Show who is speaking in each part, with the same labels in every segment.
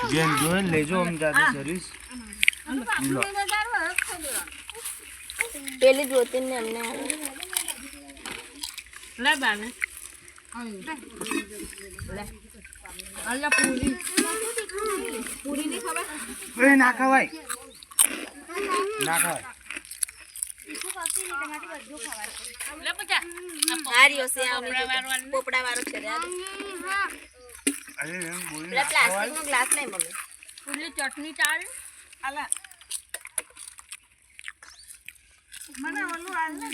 Speaker 1: જેન જોઈને લેજો આમ જાતે સર્વિસ
Speaker 2: પેલી જોતી ને એમને
Speaker 3: લે બાને લે અલ્લા પૂરી ની ખબર
Speaker 1: એ ના ખવાય ના ખવાય
Speaker 3: લે પચા
Speaker 2: આર્યો છે પોપડા વાળો છે રે
Speaker 1: અરે એમ બોલી
Speaker 2: પેલા પ્લાસ્ટિક નો ગ્લાસ લઈ મમ્મી
Speaker 3: પૂરી ચટણી ચાલ આલા મને ઓલું આલ ને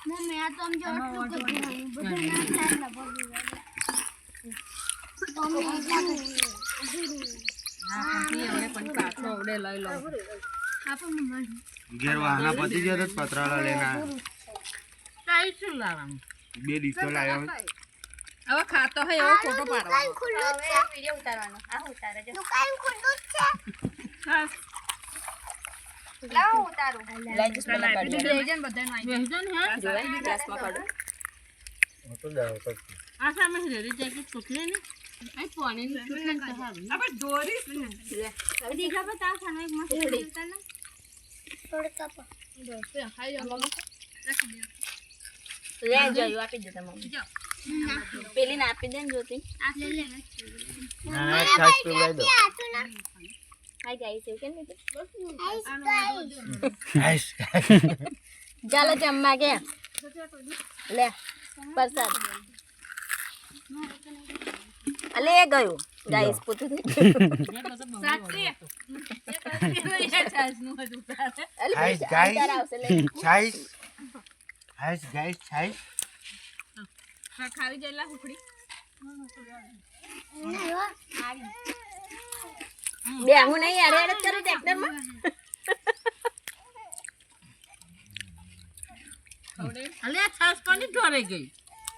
Speaker 4: મમ્મી આ તો આમ જો આટલું કરી બધું ના થાય ને બધું
Speaker 1: ઘેર વાહના પતી ગયો તો પતરાળા લેના
Speaker 3: શું લાવવાનું
Speaker 1: બે ડીશો લાવ્યો
Speaker 3: હવે ખાતો હોય એવો ફોટો પાડવાનો
Speaker 2: વિડિયો ઉતારવાનો આ ઉતારે જો
Speaker 4: દુકાન ખુલ્લું જ છે
Speaker 2: લાવ ઉતારું લઈ જસ પેલા
Speaker 3: બેહજન બધાનો આવી બેહજન હે
Speaker 2: જોય ગ્લાસમાં કાઢો
Speaker 1: તો દાવ તો
Speaker 3: આ સામે રેડી જાય કે છોકરી ને આ પાણી ની છોકરી ને હવે દોરી
Speaker 2: હવે દીખા પર તાવ ખાનો એક મસ્ત ઉતારનો
Speaker 4: થોડકા પર
Speaker 3: ખાઈ જાવ
Speaker 2: લે જોયું આપી દે મમ્મી પેલી ને આપી દે ને જોતી
Speaker 4: આ લે લે
Speaker 1: ના ખાસ પીવડાઈ દો
Speaker 2: હાય ગાઈસ એવું કેમ લીધું
Speaker 1: આઈસ
Speaker 2: ચાલો જમવા ગયા લે પ્રસાદ અલે ગયું ગાઈસ પૂતું
Speaker 3: સાચી
Speaker 1: આઈસ ગાઈસ છાઈસ આઈસ ગાઈસ છાઈસ
Speaker 3: ખાવી જઈલા હુકડી
Speaker 2: બે હું નહીં યાર હેડ કરું ટ્રેક્ટર માં
Speaker 3: અલે છાસ કોની ઢોરે ગઈ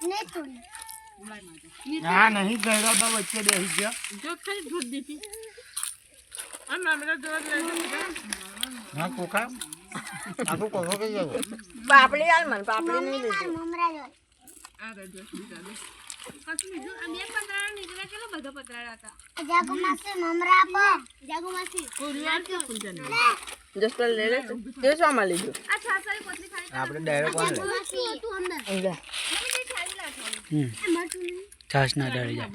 Speaker 4: ને થોડી
Speaker 1: ના નહીં ગયડો તો વચ્ચે બેસી ગયો
Speaker 3: જો ખાલી ઢોર દીધી આ મામલા ઢોર લઈ
Speaker 1: હા કોકા આખું કોકો કે જાવ
Speaker 2: પાપડી હાલ મને પાપડી નહીં લીધી
Speaker 4: મમરા જો
Speaker 3: આ રજો દીધા દે કશું બીજું આ બે પતરાળા નીકળ્યા કેટલો બધો પતરાળા હતા
Speaker 4: જાગો માસી મમરા આપો જાગો માસી
Speaker 3: કુરિયાર કે કુંજન
Speaker 2: જસ્ટ લે લે તે શોમાં લીધું
Speaker 3: આ છાસારી કોથળી ખાલી
Speaker 1: આપણે ડાયરેક્ટ કોણ લે
Speaker 4: માસી તું અંદર
Speaker 2: લે
Speaker 5: છાસ ના ડાળી જા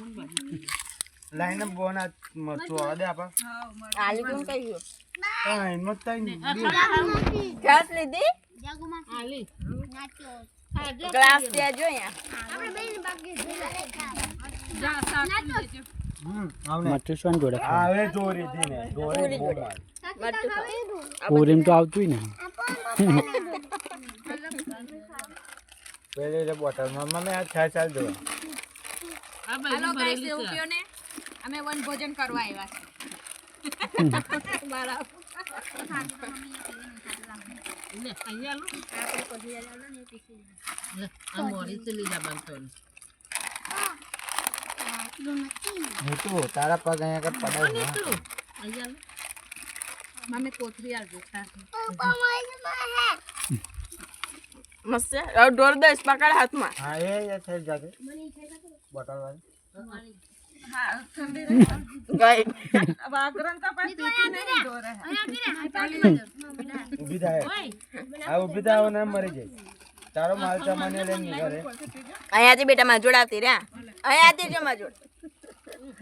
Speaker 1: લાઈને બોના મરચું આવવા દે આપા
Speaker 2: આલી કોણ કહ્યું
Speaker 1: હા હિંમત થાય ને
Speaker 2: ઘાસ લીધી
Speaker 4: જાગો માસી
Speaker 3: આલી
Speaker 4: નાચો
Speaker 2: ગ્લાસ ત્યાં જો અહીંયા
Speaker 4: આપણે બેન બાકી
Speaker 3: જા સાક દેજો
Speaker 1: આવને
Speaker 5: મરચું શું જોડે
Speaker 1: આવે ચોરી થી ને ચોરી બહુ માર
Speaker 2: મરચું ખાવ
Speaker 5: પૂરીમ તો આવતું ને
Speaker 1: પેલે રે બોટલ માં મેં આ છાસ ચાલ દો
Speaker 3: આ બધું ભરેલી છે
Speaker 2: ને અમે વન ભોજન કરવા આવ્યા છે બરાબર
Speaker 3: લે અહીંયા લો લે આ મોરી ચલી જા બનતો
Speaker 1: હું તો તારા પગ અહીંયા કર પડાવ ના
Speaker 3: અહીંયા લો મામે કોથરી આલ જો ખા
Speaker 2: મસ્ત હવે ઢોર દઈશ પકડ હાથમાં
Speaker 1: હા એ થઈ જાગે બોટલ વાળી
Speaker 2: ગઈ
Speaker 3: વાગરન તો પણ પીતી નહીં દોરે
Speaker 1: ઊભી થાય આ ઊભી થાય ને મરી જાય તારો માલ સામાન લઈને નીકળે
Speaker 2: અહીંયાથી બેટા માજોડ આવતી રે અહીંયાથી જો માજોડ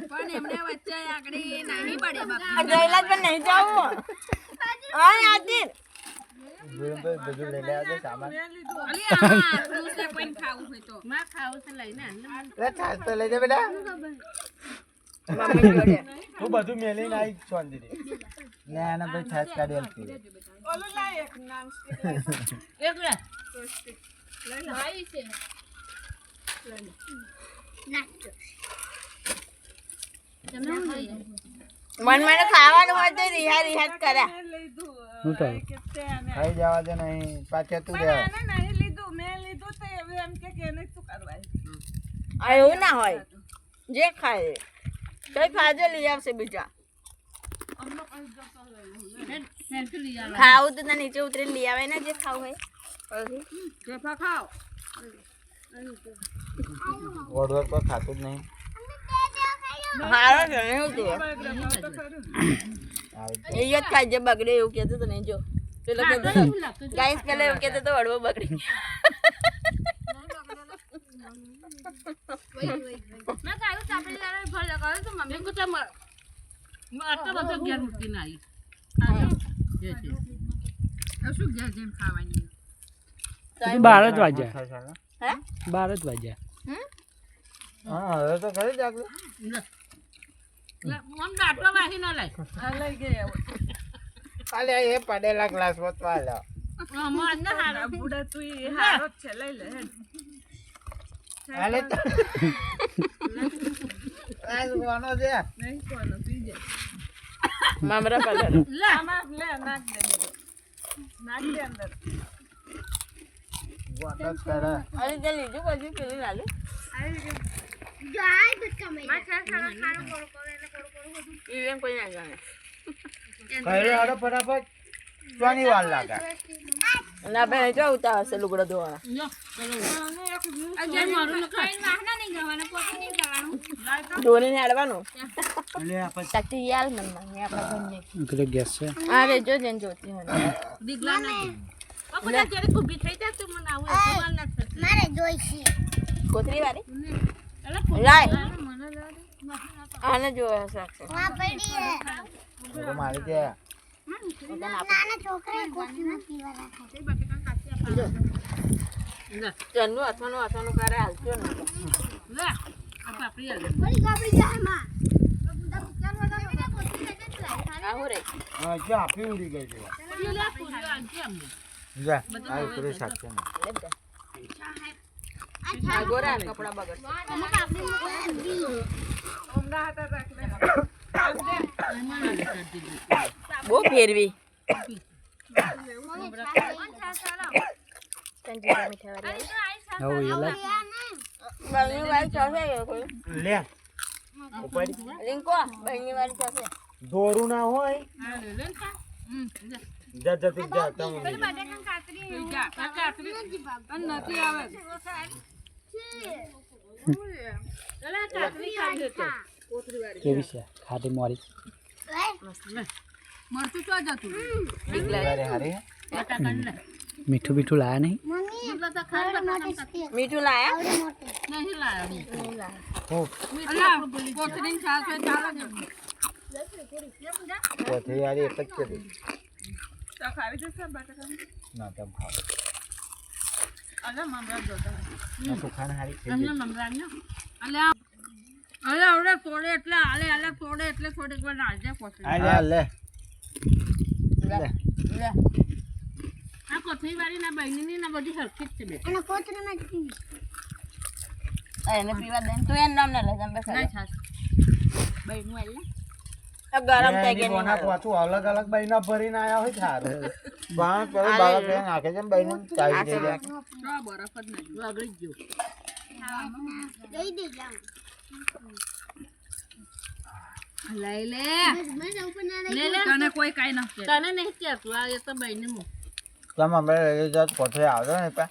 Speaker 3: પણ એમને વચ્ચે આગળી નહીં પડે બાપા
Speaker 2: જઈલા પણ નહીં જાવું અહીંયાથી
Speaker 1: બધું લઈ લે આજે સામાન
Speaker 3: અલી આ દૂસરે કોઈ ખાવું હોય તો માં ખાવું છે લઈને
Speaker 1: લે છાસ તો લઈ જા બેટા
Speaker 2: મમ્મી જોડે
Speaker 1: તું બધું મેલીને આવી છોંદી દે ને આના ભાઈ છાસ કાઢી આલતી
Speaker 3: ઓલો લાય એક નામ એક લે ભાઈ છે
Speaker 4: નાચો
Speaker 2: મન મને ખાવાનું હોય તો રિહાજ કર્યા
Speaker 5: શું થાય
Speaker 1: ખાઈ જવા દે નહીં પાછા તું દે
Speaker 3: નહીં લીધું મેં લીધું તો એમ કે એને શું કરવા
Speaker 2: એવું ના હોય જે ખાય કઈ ખાજે લઈ આવશે બીજા ખાવું તો નીચે ઉતરીને લઈ આવે ને જે ખાવું હોય
Speaker 3: જેફા ખાઓ
Speaker 1: ઓડવર પર ખાતું જ નહીં
Speaker 2: હારો છે ને એવું તું એ જ ખાઈ જે બગડે એવું કહેતો તો નહીં જો પેલો કહેતો ગાઈસ પેલા એવું કહેતો તો હળવો બગડી
Speaker 3: મેં કાયું ચાપડી લાવે ભર લગાવ્યો તો મમ્મી કો તમ આટલો બધો ઘેર મૂકીને આવી જે છે શું ઘેર જેમ ખાવાની
Speaker 5: હજુ 12 જ વાગ્યા
Speaker 2: હે
Speaker 5: 12 જ વાગ્યા
Speaker 1: હા હવે તો ખરી જ આગળ
Speaker 3: મમ દાટલો વાહી ન લઈ
Speaker 2: લઈ ગયા
Speaker 1: અલે એ પડેલા ગ્લાસ વતવા લા
Speaker 3: મન ના હારો
Speaker 2: બુડા તું એ હારો છે લઈ લે
Speaker 1: અલે આજ કોનો છે
Speaker 2: નહીં કોનો પી જાય મામરા પાડે
Speaker 3: લે
Speaker 2: લે નાખ દે નાખ દે અંદર
Speaker 1: વાટત કરે
Speaker 2: અરે તે લીધું પછી પેલું લાલે
Speaker 4: જો આ બચ્ચા મેં
Speaker 3: માં ખારો ખારો કોરો કોરો એને કોરો કોરો બધું
Speaker 2: ઈવેન કોઈ ના જાણે
Speaker 1: કઈ હાડો ફટાફટ ચોની વાર લાગે
Speaker 2: ના ભાઈ જો ઉતાર હશે લુગડો ધોવાના
Speaker 3: યો આજે મારું ન ખાઈ વાહના નહીં જવાના પોતે નહીં જવાનું
Speaker 2: ધોઈને હાડવાનું
Speaker 1: અલે આપણે
Speaker 2: તાકી યાર મન માં આપણા ઘરને
Speaker 5: એટલે ગેસ છે
Speaker 2: અરે જો જેન જોતી હોય
Speaker 3: દીગલા નથી પપ્પા જ્યારે કુબી થઈ જાય તો મને આવું સવાલ ના થશે
Speaker 4: મારે જોઈશે
Speaker 2: કોતરી વાળી
Speaker 3: એટલે
Speaker 2: લાય
Speaker 3: મને લાગે
Speaker 2: આને જો હશે
Speaker 4: વहाँ पड़ी है
Speaker 1: તો મારી કે
Speaker 4: નાના છોકરા કોફી માં પીવા રાખે
Speaker 3: લે
Speaker 2: ચન્નુ અથવાનું કરે હાલતો ને
Speaker 3: લે આ પાપડી આલે
Speaker 4: બડી ગાબડી જાય માં બુડા ચાલ વાળા મેને કોફી લેતે લાઈ
Speaker 2: આવું રે
Speaker 1: હા જે આપી ઉડી ગઈ છે
Speaker 3: લે પૂરી આલજે અમને
Speaker 1: જા આ ઉતરે શકશે ને
Speaker 2: આ ગોરા કપડા બગડ
Speaker 4: અમે પાપડી મૂકી
Speaker 2: બહુ ફેરવી
Speaker 5: હવે એલા
Speaker 2: બહેની વાળી ચાસે કોઈ
Speaker 1: લે ઉપર
Speaker 2: લિંકો બહેની વાળી ચાસે
Speaker 1: દોરું ના હોય
Speaker 3: હા લે લે ખા
Speaker 1: જા જા તું જા તમે
Speaker 3: બટાકા કાતરી જા કાતરી અને નથી આવે લે કાતરી ખાઈ લેતો
Speaker 5: કેવી છે ખાટી મોરી
Speaker 3: મરતું તો જતું
Speaker 1: અરે હારે
Speaker 3: બટાકા લે
Speaker 5: મીઠું બીઠું લાયા નહીં
Speaker 4: મમ્મી
Speaker 3: દીગલા તો ખાઈ બટાકા
Speaker 2: મીઠું લાયા
Speaker 4: આવડે મોટે
Speaker 3: નહીં લાયા
Speaker 2: નહીં લાયા
Speaker 1: હો
Speaker 3: અલા કોથરીન ખાસ હોય ચાલો ને
Speaker 1: કોથળી યાર એક જ કરી
Speaker 2: તો ખાવી જશે બટાકા
Speaker 1: ના તમ ખાવ
Speaker 2: અલા મામરા જોતા
Speaker 1: ના તો ખાને હારી થઈ
Speaker 3: એમને મમરાને અલા અલા આવડે તોડે એટલે આલે તોડે એટલે થોડીક વાર નાજે કોથરી
Speaker 1: આ લે લે
Speaker 2: લે
Speaker 3: આ કોથરી વાળી ના બહેની ના બધી હરખી જ છે બે
Speaker 4: અને કોતરી માં પી
Speaker 2: એને પીવા દે તું એનું નામ ના લે જમ બેસા
Speaker 3: નહીં થાશ બહેનું આલે
Speaker 2: આ ગરમ થઈ
Speaker 1: એની
Speaker 2: ગયા
Speaker 1: કોના પાછું અલગ અલગ બૈના ભરીને આયા હોય સારું બાણ પેલો બાળક બેન આખે જેમ બૈને ચાવી દે જાય
Speaker 3: તો બરફ જ નહીં વગડી જ ગયો
Speaker 4: દઈ દે જાવ
Speaker 3: લઈ લે
Speaker 4: મેં ઉપર ના
Speaker 3: લે લે તને કોઈ કાઈ ન કે તને નહીં કેતું આ એ તો બહેની મો
Speaker 1: તમે અમે લઈ જાત કોથળી આવજો ને પા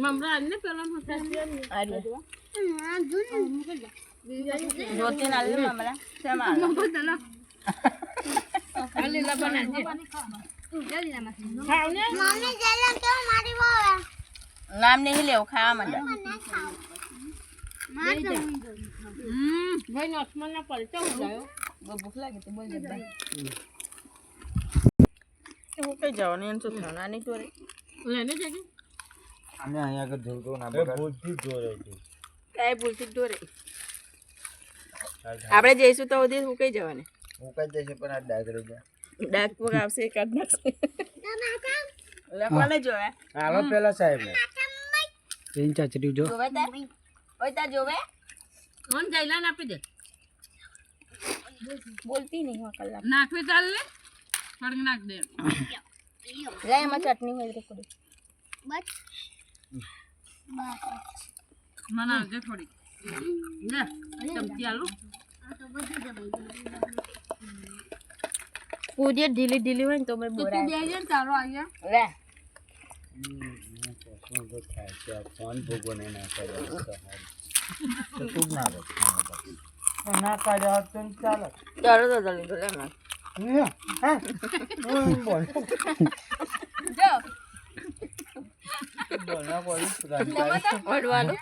Speaker 3: મમરા ને પેલા મમરા
Speaker 2: અરે
Speaker 4: આ દુન
Speaker 2: જોતી ના લે મામરા શેમાં આલે?
Speaker 3: બદલા આ લીલા બનાજે ખાવ ને
Speaker 4: મમ્મી જલમ તો મારી વાવે
Speaker 2: નામ નહીં લેવું ખાવા માંડે
Speaker 4: ના ખાવ માર દઉં
Speaker 3: ભાઈ નોસમન ના પલટા ઉડાયો
Speaker 2: બહુ ભૂખ લાગે તો બોલ દે ભાઈ હું કઈ જવાનું એમ શું થવાનું આની ટોરે
Speaker 3: લેને જગે
Speaker 1: અમે અહીંયા આગળ જોતો ના બગડ ભૂલથી જોરે છે
Speaker 2: કઈ ભૂલથી ટોરે આપણે જઈશું તો ઉધી હું કઈ જવાની
Speaker 1: હું કઈ જશે પણ આ ડાગરે જા
Speaker 2: ડાક પગ આવશે કાઢ નાખશે કોને જોવે
Speaker 1: હાલો પેલા સાહેબ
Speaker 5: એની ચાચરી જો
Speaker 2: જોવે તાર ઓય તાર જોવે
Speaker 3: ઓન જઈલાન આપી દે
Speaker 2: બોલતી નહીં હો કલાક
Speaker 3: નાખવી ચાલ લે થોડી નાખ દે
Speaker 2: લે એમાં ચટણી હોય તો થોડી
Speaker 4: બસ
Speaker 3: મને આવજે થોડી લે ચમચી આલું
Speaker 2: પૂજે ઢીલી ઢીલી હોય ને તો મેં
Speaker 3: તું
Speaker 2: બોરા
Speaker 3: બેજે ને તારો અહીંયા
Speaker 2: લે
Speaker 1: શું તો થાય છે ફોન ભોગો ને ના કરે તો તું જ ના બસ ના કાઢ્યા હોત તો ચાલે
Speaker 2: ચાલો તો જલ્દી લે મેં
Speaker 1: હા બોલ
Speaker 3: જો
Speaker 1: બોલના બોલ
Speaker 2: વડવાનું